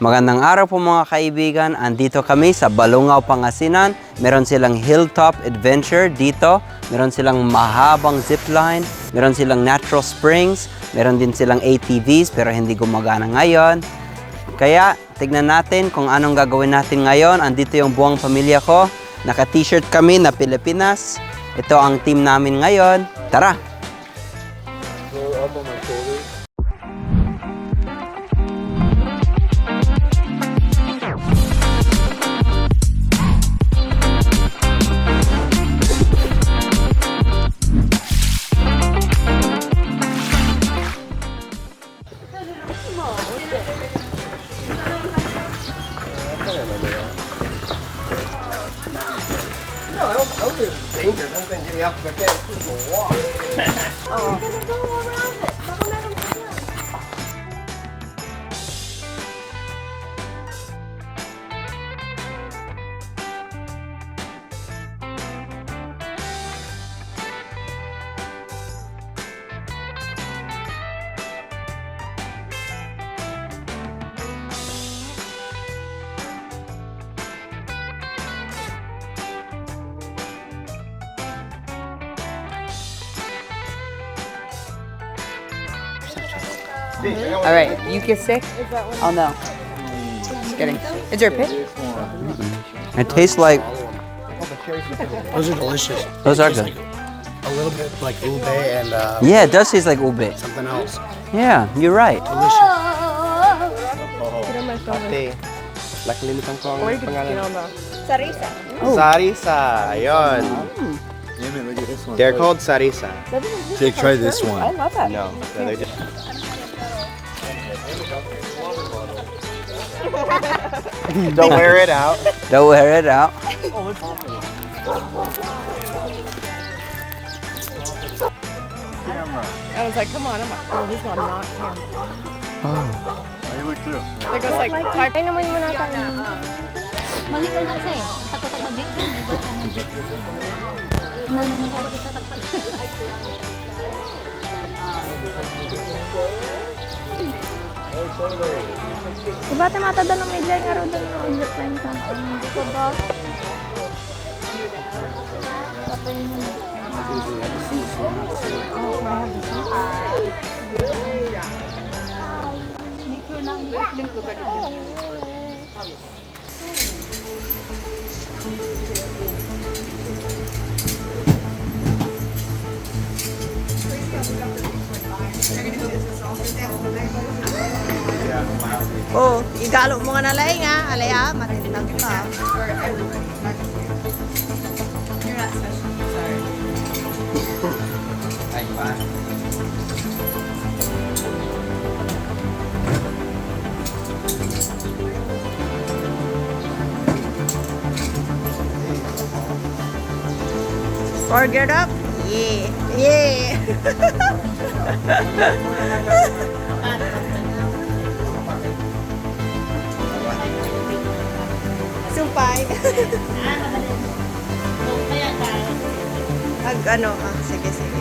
Magandang araw po mga kaibigan. Andito kami sa Balungao, Pangasinan. Meron silang Hilltop Adventure dito. Meron silang mahabang zipline. Meron silang natural springs. Meron din silang ATVs pero hindi gumagana ngayon. Kaya tignan natin kung anong gagawin natin ngayon. Andito yung buong pamilya ko. Naka-t-shirt kami na Pilipinas. Ito ang team namin ngayon. Tara! All right, you get sick? Oh no. Just kidding. Is there a pit? It tastes like... Those are delicious. Those are Tastes good. like a little bit like ube and Yeah, it does taste like ube. something else. Yeah, you're right. Delicious. Ate, nakalimutan ko ang pangalan. Sarisa. Sarisa, ayun. They're called Sarisa. Jake, try this one. I love that. No, they're just... Don't wear it out. Don't wear it out. I was like, come on, I'm like, oh, he's gonna knock him. You look through. There goes like, type. Ay naman mo natin. Mali ka na kasi. Takot mag-date. Diba tayo matadal ng medya nga rin doon ng zipline ka? Hindi ko ba? Oh, igalo mo nga nalay nga. Alaya, matindang ka. Burger up? Yeah. Yeah. Sumpay. Sige, sige.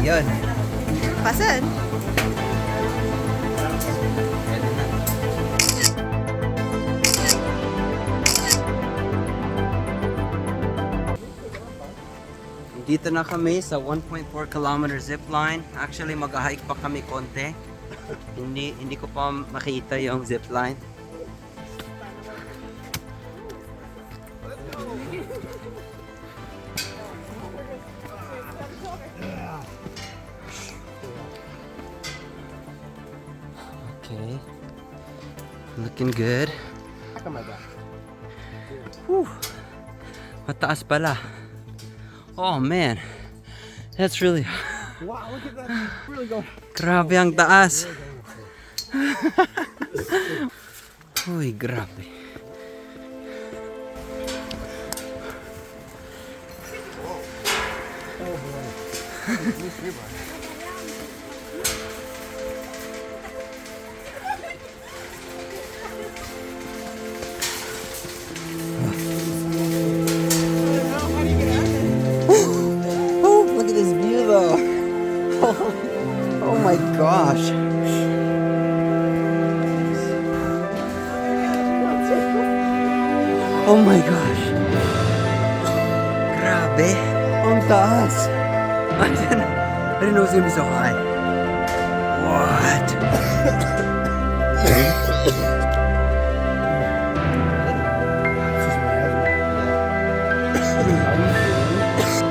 Yun. Pasan? Dito na kami sa 1.4 kilometer zipline. Actually, mag-hike pa kami konti. Hindi ko pa makita yung zipline. Okay. Looking good. Whew. Mataas pala. Oh man, that's really... Wow, look at that. Really going. Grabe ang taas. Uy, grabe. Oh my gosh. Grabe. Ang taas. I didn't know it was gonna be so high. What?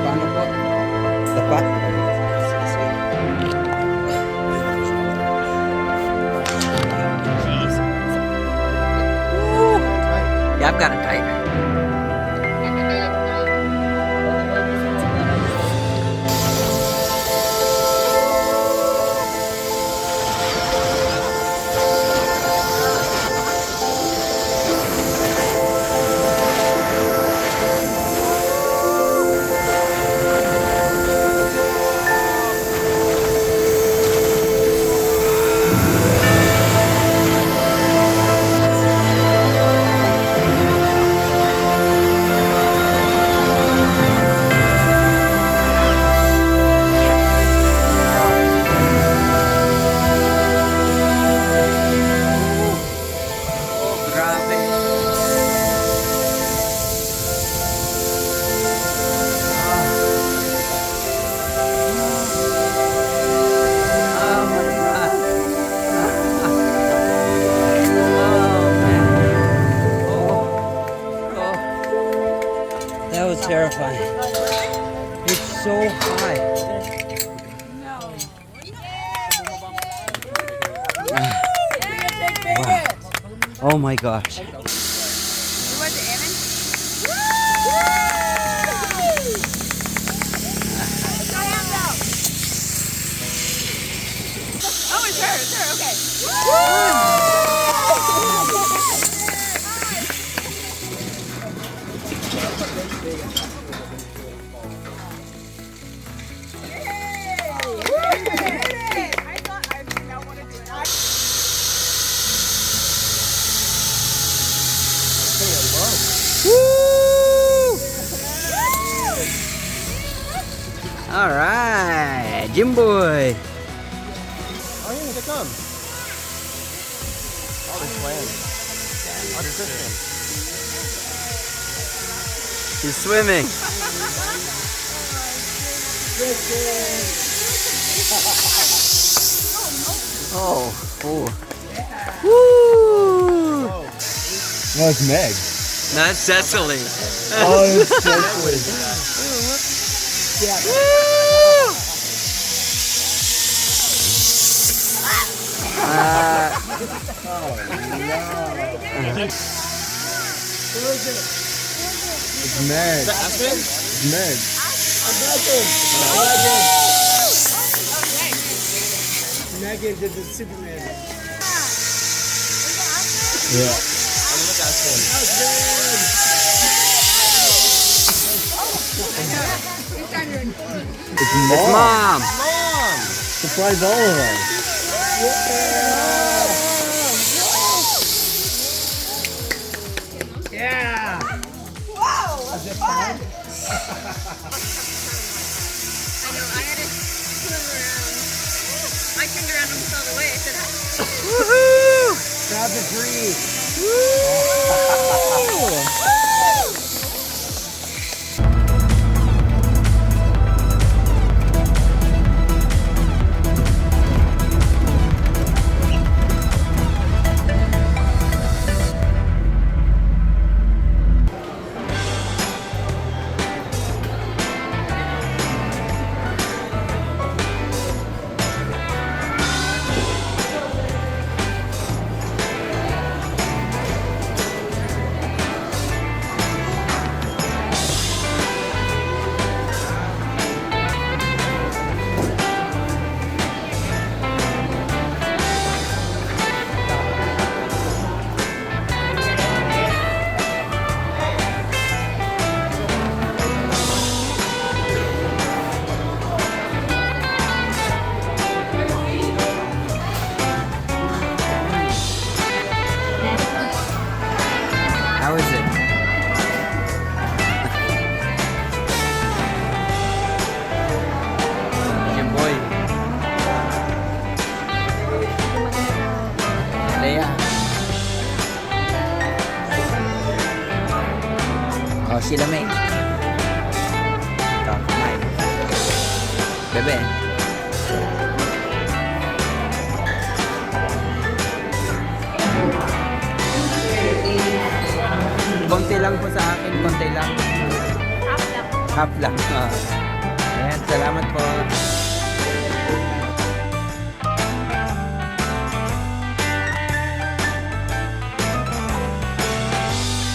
Paano po? Dapat? Yeah, I've got it tight. That was terrifying. It's so high. Wow. Oh my gosh. Oh, it's her, okay. All right, Jim boy. Oh, yeah, they come. Oh, they're playing. Oh, they're fishing. He's swimming. Oh, oh. Woo! No, it's Meg. That's Cecily. Oh, it's Cecily. It's Meg. It's Meg. Megan did the Superman. Yeah. It's Mom. Surprise all of us. Yeah. I know, I had to swim around. I turned around and saw the way. I said, Woohoo! Grab the tree. sila may. Ito, kamay. Bebe. Konti lang po sa akin, konti lang. Half lang. Half lang. Ayan, salamat po.